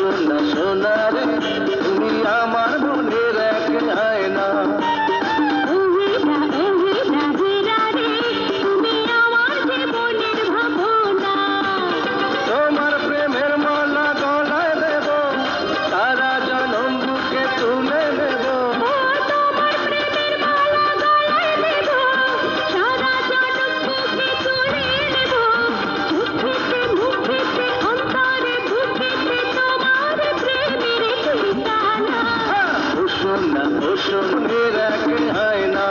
সোনা সোনা রে তুমি আমার মনের এক আয়না। তোমার প্রেমের মালা গলায় দেব, সারা জনম বুকে তুলে নেব। সোনা ও সোনের এক আয়না।